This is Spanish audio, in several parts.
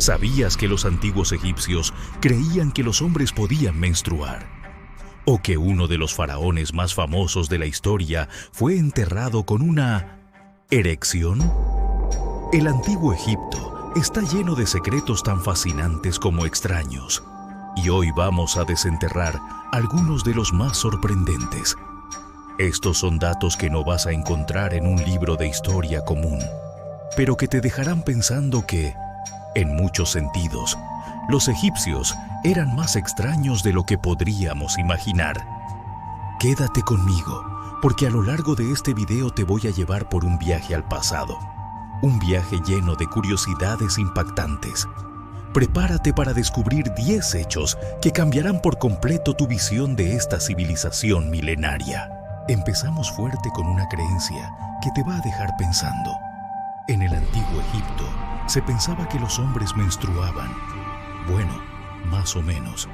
¿Sabías que los antiguos egipcios creían que los hombres podían menstruar? ¿O que uno de los faraones más famosos de la historia fue enterrado con una erección? El antiguo Egipto está lleno de secretos tan fascinantes como extraños, y hoy vamos a desenterrar algunos de los más sorprendentes. Estos son datos que no vas a encontrar en un libro de historia común, pero que te dejarán pensando que, en muchos sentidos, los egipcios eran más extraños de lo que podríamos imaginar. Quédate conmigo, porque a lo largo de este video te voy a llevar por un viaje al pasado. Un viaje lleno de curiosidades impactantes. Prepárate para descubrir 10 hechos que cambiarán por completo tu visión de esta civilización milenaria. Empezamos fuerte con una creencia que te va a dejar pensando. En el antiguo Egipto, se pensaba que los hombres menstruaban. Bueno, más o menos.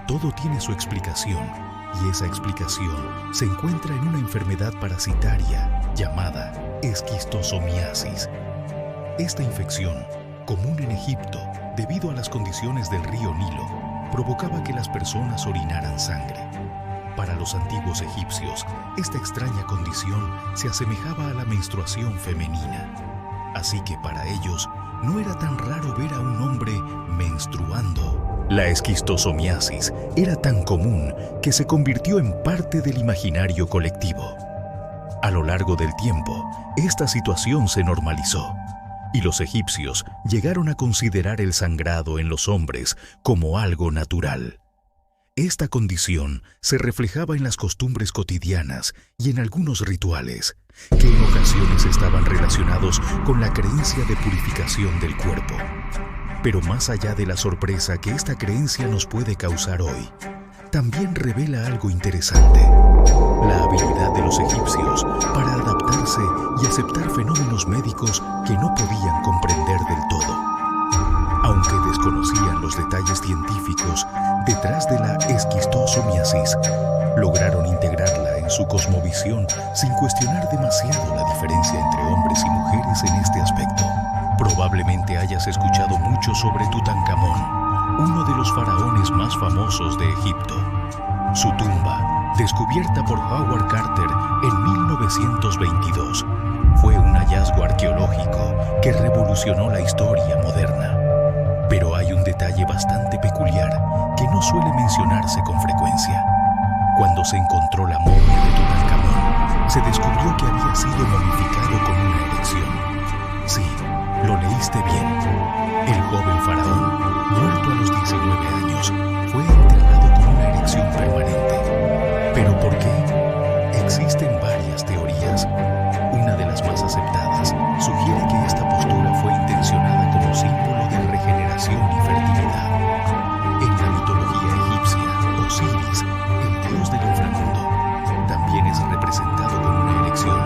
Todo tiene su explicación, y esa explicación se encuentra en una enfermedad parasitaria llamada esquistosomiasis. Esta infección, común en Egipto debido a las condiciones del río Nilo, provocaba que las personas orinaran sangre. Para los antiguos egipcios, esta extraña condición se asemejaba a la menstruación femenina. Así que para ellos, no era tan raro ver a un hombre menstruando. La esquistosomiasis era tan común que se convirtió en parte del imaginario colectivo. A lo largo del tiempo, esta situación se normalizó, y los egipcios llegaron a considerar el sangrado en los hombres como algo natural. Esta condición se reflejaba en las costumbres cotidianas y en algunos rituales, que en ocasiones estaban relacionados con la creencia de purificación del cuerpo. Pero más allá de la sorpresa que esta creencia nos puede causar hoy, también revela algo interesante: la habilidad de los egipcios para adaptarse y aceptar fenómenos médicos que no podían comprender del todo. Aunque desconocían los detalles científicos detrás de la esquistosomiasis, lograron integrarla en su cosmovisión sin cuestionar demasiado la diferencia entre hombres y mujeres en este aspecto. Probablemente hayas escuchado mucho sobre Tutankamón, uno de los faraones más famosos de Egipto. Su tumba, descubierta por Howard Carter en 1922, fue un hallazgo arqueológico que revolucionó la historia moderna. Pero hay un detalle bastante peculiar que no suele mencionarse con frecuencia. Cuando se encontró la momia de Tutankamón, se descubrió que había sido momificado con una erección. Sí, lo leíste bien. El joven faraón, muerto a los 19 años, fue enterrado con una erección permanente. ¿Pero por qué? Existen varias teorías. Una de las más aceptadas sugiere que esta postura fue intencionada como símbolo de regeneración y fertilidad. En la mitología egipcia, Osiris, el dios del inframundo, también es representado con una erección,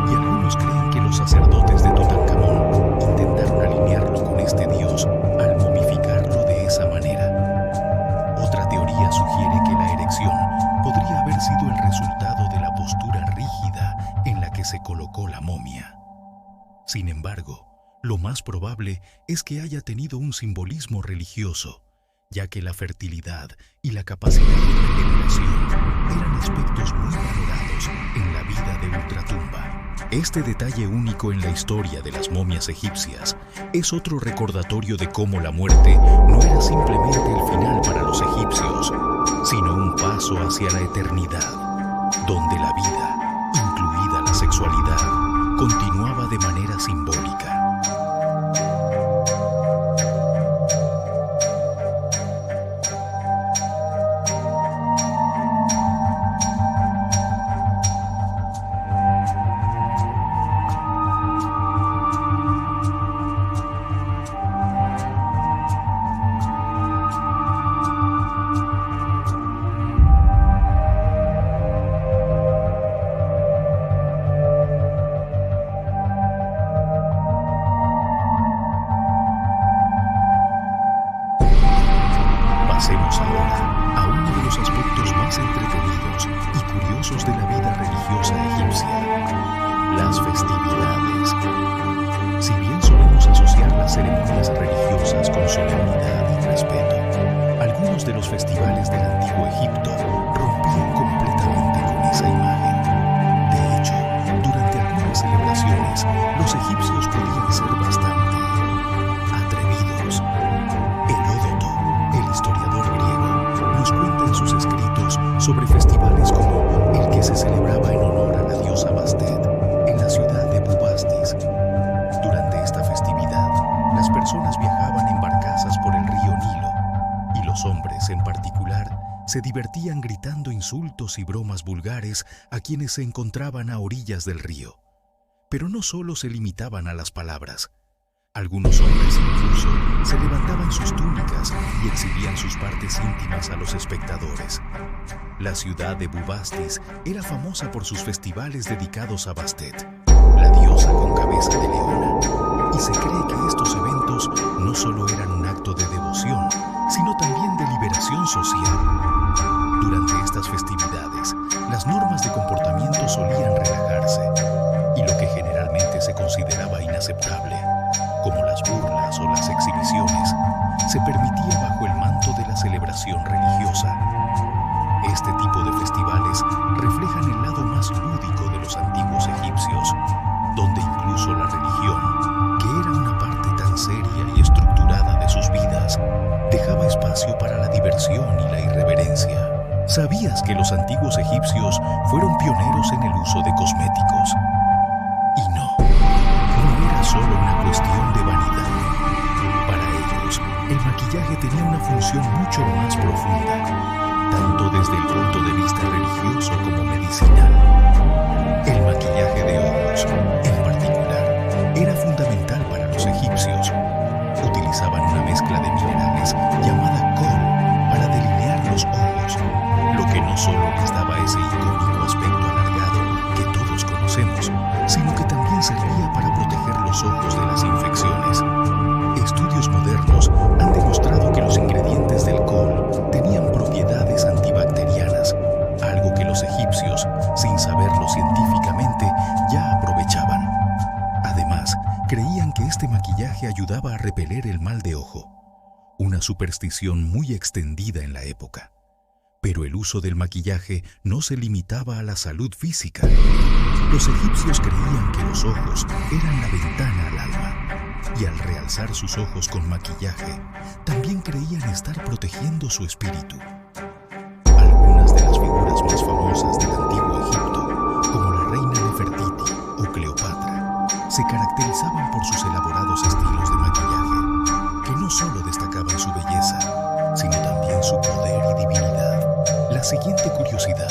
y algunos creen que los sacerdotes de Tutankamón intentaron alinearlo con este dios al momificarlo de esa manera. Otra teoría sugiere que la erección podría haber sido el resultado de la postura rígida en la que se colocó la momia. Sin embargo, lo más probable es que haya tenido un simbolismo religioso, ya que la fertilidad y la capacidad de regeneración eran aspectos muy valorados en la vida de Ultratumba. Este detalle único en la historia de las momias egipcias es otro recordatorio de cómo la muerte no era simplemente el final para los egipcios, sino un paso hacia la eternidad, donde la vida, incluida la sexualidad, continuaba de manera simbólica. Pasemos ahora a uno de los aspectos más entretenidos y curiosos de la vida religiosa egipcia: las festividades. Si bien solemos asociar las las ceremonias religiosas con solemnidad y respeto. Algunos de los festivales del antiguo Egipto rompían completamente con esa imagen. De hecho, durante algunas celebraciones, los egipcios podían ser bastante atrevidos. Heródoto, el historiador griego, nos cuenta en sus escritos sobre festivales como el que se celebraba en honor a la diosa Bastet en la ciudad de Bubastis. Durante esta festividad, las personas viajaban en barcazas por el río Nilo y los hombres, en particular, se divertían gritando insultos y bromas vulgares a quienes se encontraban a orillas del río. Pero no solo se limitaban a las palabras. Algunos hombres incluso se levantaban sus túnicas y exhibían sus partes íntimas a los espectadores. La ciudad de Bubastis era famosa por sus festivales dedicados a Bastet, la diosa con cabeza de leona, y se cree que estos eventos no solo eran un acto de devoción, sino también de liberación social. Durante estas festividades, las normas de comportamiento solían relajarse, y lo que generalmente se consideraba inaceptable, como las burlas o las exhibiciones, se permitía bajo el manto de la celebración religiosa. Este tipo de festivales reflejan el lado más lúdico de los antiguos egipcios, donde incluso la religión, que era una parte tan seria y estructurada de sus vidas, dejaba espacio para la diversión y la irreverencia. ¿Sabías que los antiguos egipcios fueron pioneros en el uso de cosméticos? Y no era solo una cuestión de vanidad. Para ellos, el maquillaje tenía una función mucho más profunda, tanto desde el punto de vista religioso como medicinal. El maquillaje de ojos, en particular, era fundamental para los egipcios. Utilizaban una mezcla de minerales llamada col para delinear los ojos, lo que no solo les daba ese icónico aspecto alargado que todos conocemos, sino que también servía para proteger los ojos de las infecciones. Estudios modernos han demostrado que los ingredientes del col tenían propiedades antibacterianas, algo que los egipcios, sin saberlo científicamente, ya aprovechaban. Además, creían que este maquillaje ayudaba a repeler el mal de ojo, una superstición muy extendida en la época. Pero el uso del maquillaje no se limitaba a la salud física. Los egipcios creían que los ojos eran la ventana al alma, y al realzar sus ojos con maquillaje, también creían estar protegiendo su espíritu. Algunas de las figuras más famosas del antiguo Egipto, como la reina Nefertiti o Cleopatra, se caracterizaban por sus elaborados estilos de maquillaje, que no solo destacaban su belleza, sino también su poder y divinidad. La siguiente curiosidad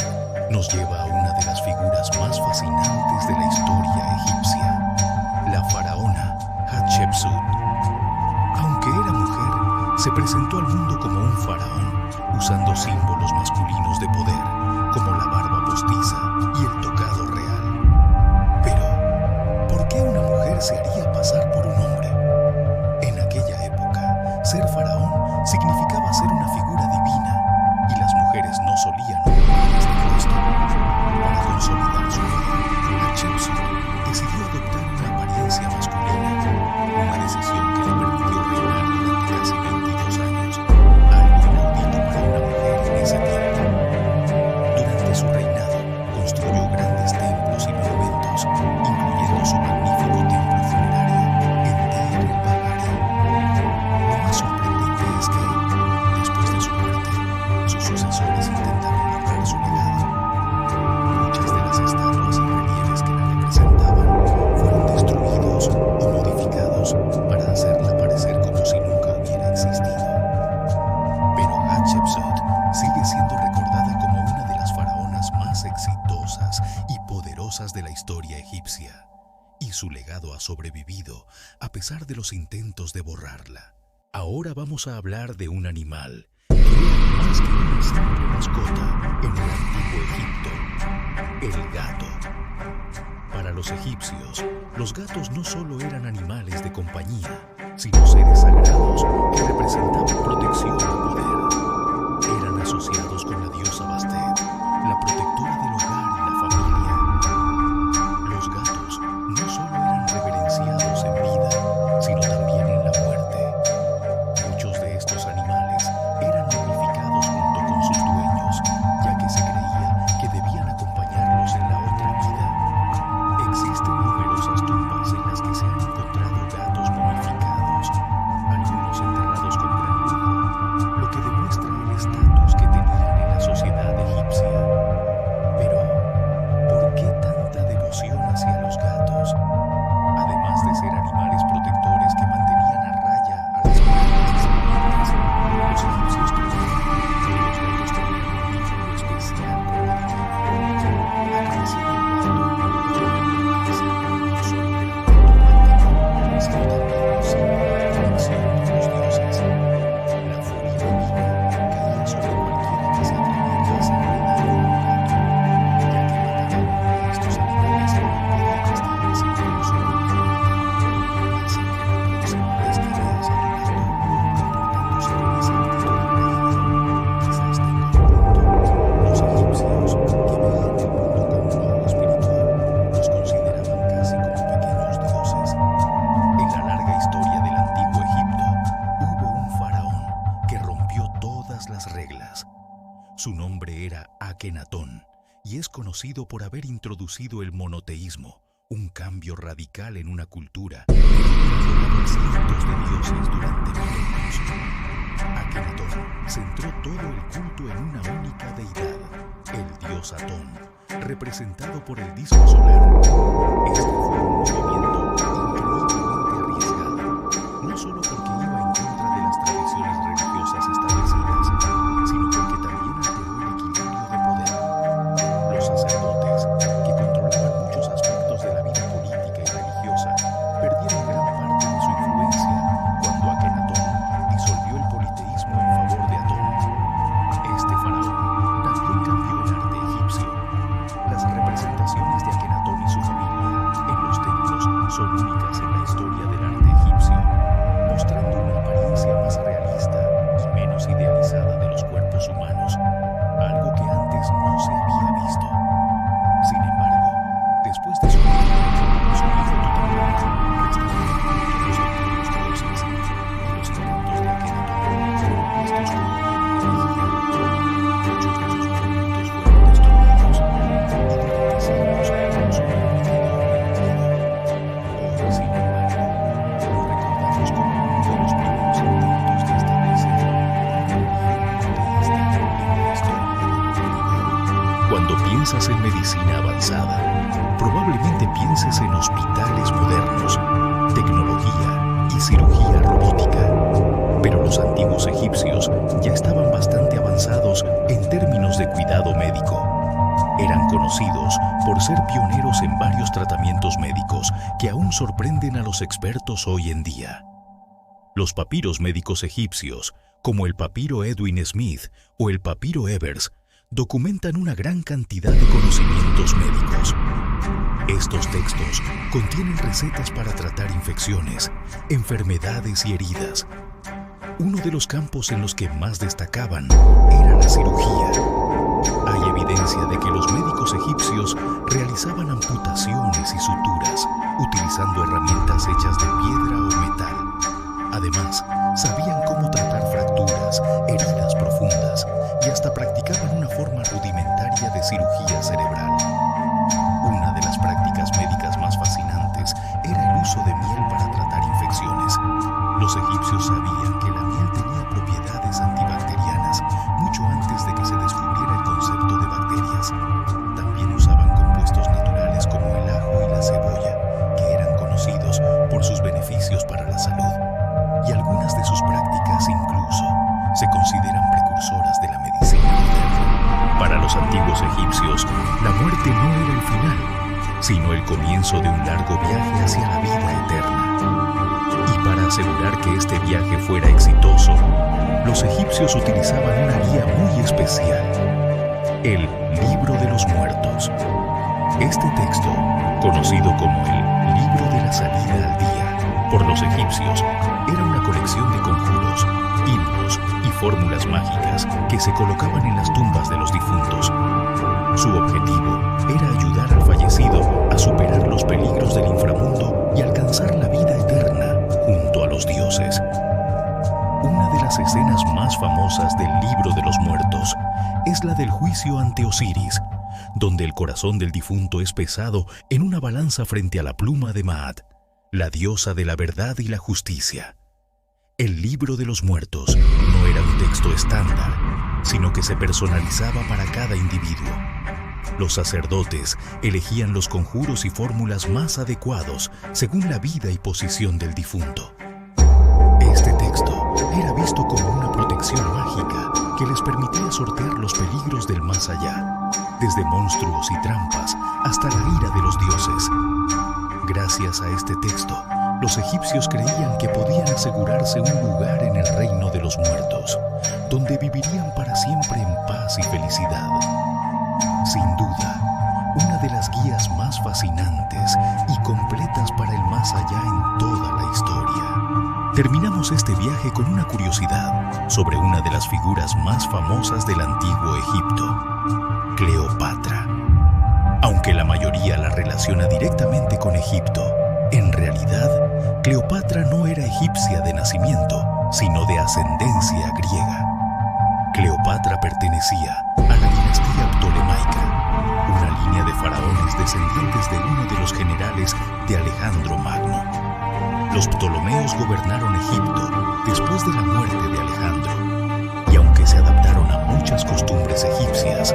nos lleva a una de las figuras más fascinantes de la historia egipcia, la faraona Hatshepsut. Aunque era mujer, se presentó al mundo como un faraón, usando símbolos masculinos de poder, como la barba postiza y el tocado real. Pero, ¿por qué una mujer se haría pasar por un hombre? En aquella época, ser faraón significaba ser una figura divina, y las mujeres no solían ocupar este puesto. Para consolidar su poder, Hatshepsut decidió adoptar una apariencia masculina, una decisión que le permitió reinar durante casi 22 años, algo inaudito para una mujer en ese tiempo. Durante su reinado, construyó grandes templos y monumentos, incluyendo su magnífico templo funerario en Deir el-Bahari. Lo más sorprendente es que, después de su muerte, sus sucesores intentaron honrar su legado. Muchas de las estatuas y relieves que la representaban fueron destruidos o modificados para hacerla parecer como si nunca hubiera existido. Pero Hatshepsut sigue siendo recordada como una de las faraonas más exitosas y poderosas de la historia egipcia, y su legado ha sobrevivido a pesar de los intentos de borrarla. Ahora vamos a hablar de un animal que era más que una simple mascota en el antiguo Egipto: el gato. Para los egipcios, los gatos no solo eran animales de compañía, sino seres sagrados que representaban protección y poder. Eran asociados con la diosa Bastet, la protectora del hogar y la familia. Los gatos no solo eran reverenciados en vida, sino también en la Su nombre era Akenatón y es conocido por haber introducido el monoteísmo, un cambio radical en una cultura que adoraba cientos de dioses durante milenios. Akenatón centró todo el culto en una única deidad, el dios Atón, representado por el disco solar. Este fue un movimiento increíblemente arriesgado, no solo porque iba en contra de las tradiciones religiosas establecidas, sino porque también alteró el equilibrio de poder. Los sacerdotes, que controlaban muchos aspectos de la vida política y religiosa, perdieron gran parte de su influencia cuando Akenatón disolvió el politeísmo en favor de Atón. Este faraón también cambió el arte egipcio. Las representaciones de Akenatón y su familia en los templos son únicas en la historia del arte egipcio, mostrando una apariencia más realista y menos idealizada de los cuerpos humanos, algo que antes no se había visto. Sin embargo, después de su muerte, su hijo Tutankamón restauró los antiguos dioses y los talentos de Akenatón fueron vistos como una energía. Muchos de sus monumentos fueron destruidos y durante siglos su comunidad dormía. Hoy, sin embargo, lo recordamos como uno de los primeros intentos de establecer una religión monoteísta en la historia de la humanidad. Cuando piensas en medicina avanzada, probablemente pienses en hospitales modernos, tecnología y cirugía robótica. Pero los antiguos egipcios ya estaban bastante avanzados en términos de cuidado médico. Eran conocidos por ser pioneros en varios tratamientos médicos que aún sorprenden a los expertos hoy en día. Los papiros médicos egipcios, como el papiro Edwin Smith o el papiro Ebers, documentan una gran cantidad de conocimientos médicos. Estos textos contienen recetas para tratar infecciones, enfermedades y heridas. Uno de los campos en los que más destacaban era la cirugía. Hay evidencia de que los médicos egipcios realizaban amputaciones y suturas utilizando herramientas hechas de piedra o metal. Además, sabían cómo tratar fracturas, heridas profundas y hasta practicaban una forma rudimentaria de cirugía cerebral. Una de las prácticas médicas más fascinantes era el uso de miel para tratar infecciones. Los egipcios sabían que la miel tenía propiedades antibacterianas mucho antes de que se descubriera el concepto de bacterias. También usaban compuestos naturales como el ajo y la cebolla, que eran conocidos por sus beneficios para la salud. Y algunas de sus prácticas incluso se consideran precursoras de la medicina moderna. Para los antiguos egipcios, la muerte no era el final, sino el comienzo de un largo viaje hacia la vida eterna. Y para asegurar que este viaje fuera exitoso, los egipcios utilizaban una guía muy especial, el Libro de los Muertos. Este texto, conocido como el Libro de la Salida al Día por los egipcios, era una colección de conjuros, himnos y fórmulas mágicas que se colocaban en las tumbas de los difuntos. Su objetivo era ayudar al fallecido a superar los peligros del inframundo y alcanzar la vida eterna junto a los dioses. Una de las escenas más famosas del Libro de los Muertos es la del juicio ante Osiris, donde el corazón del difunto es pesado en una balanza frente a la pluma de Maat, la diosa de la verdad y la justicia. El Libro de los Muertos no era un texto estándar, sino que se personalizaba para cada individuo. Los sacerdotes elegían los conjuros y fórmulas más adecuados según la vida y posición del difunto. Este texto era visto como una protección mágica que les permitía sortear los peligros del más allá, desde monstruos y trampas hasta la ira de los dioses. Gracias a este texto, los egipcios creían que podían asegurarse un lugar en el reino de los muertos, donde vivirían para siempre en paz y felicidad. Sin duda, una de las guías más fascinantes y completas para el más allá en toda la historia. Terminamos este viaje con una curiosidad sobre una de las figuras más famosas del antiguo Egipto, Cleopatra. Aunque la mayoría la relaciona directamente con Egipto, en realidad, Cleopatra no era egipcia de nacimiento, sino de ascendencia griega. Cleopatra pertenecía a la dinastía ptolemaica, una línea de faraones descendientes de uno de los generales de Alejandro Magno. Los ptolomeos gobernaron Egipto después de la muerte de Alejandro, y aunque se adaptaron a muchas costumbres egipcias,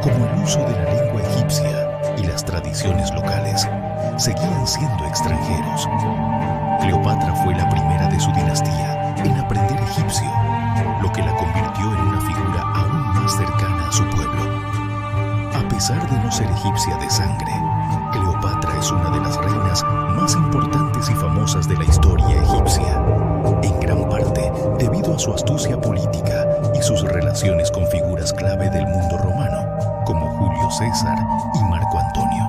como el uso de la lengua egipcia y las tradiciones locales, seguían siendo extranjeros. Cleopatra fue la primera de su dinastía en aprender egipcio, lo que la convirtió en una figura aún más cercana a su pueblo. A pesar de no ser egipcia de sangre, Cleopatra es una de las reinas más importantes y famosas de la historia egipcia, en gran parte debido a su astucia política y sus relaciones con figuras clave del mundo romano, como Julio César y Marco Antonio.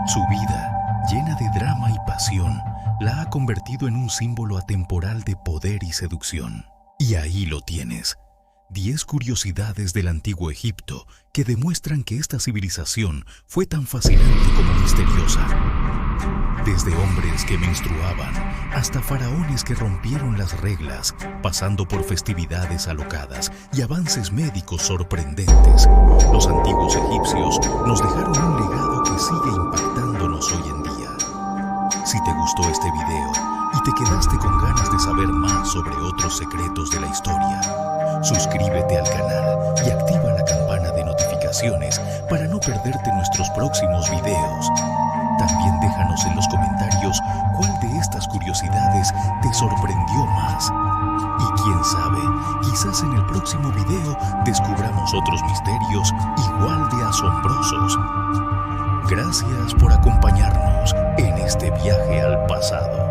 Su vida, llena de drama y pasión, la ha convertido en un símbolo atemporal de poder y seducción. Y ahí lo tienes. 10 curiosidades del antiguo Egipto que demuestran que esta civilización fue tan fascinante como misteriosa. Desde hombres que menstruaban hasta faraones que rompieron las reglas, pasando por festividades alocadas y avances médicos sorprendentes, los antiguos egipcios nos dejaron un legado que sigue impactándonos hoy en día. Si te gustó este video y te quedaste con ganas de saber más sobre otros secretos de la historia, suscríbete al canal y activa la campana de notificaciones para no perderte nuestros próximos videos. También déjanos en los comentarios cuál de estas curiosidades te sorprendió más. Y quién sabe, quizás en el próximo video descubramos otros misterios igual de asombrosos. Gracias por acompañarnos en este viaje al pasado.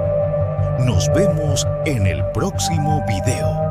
Nos vemos en el próximo video.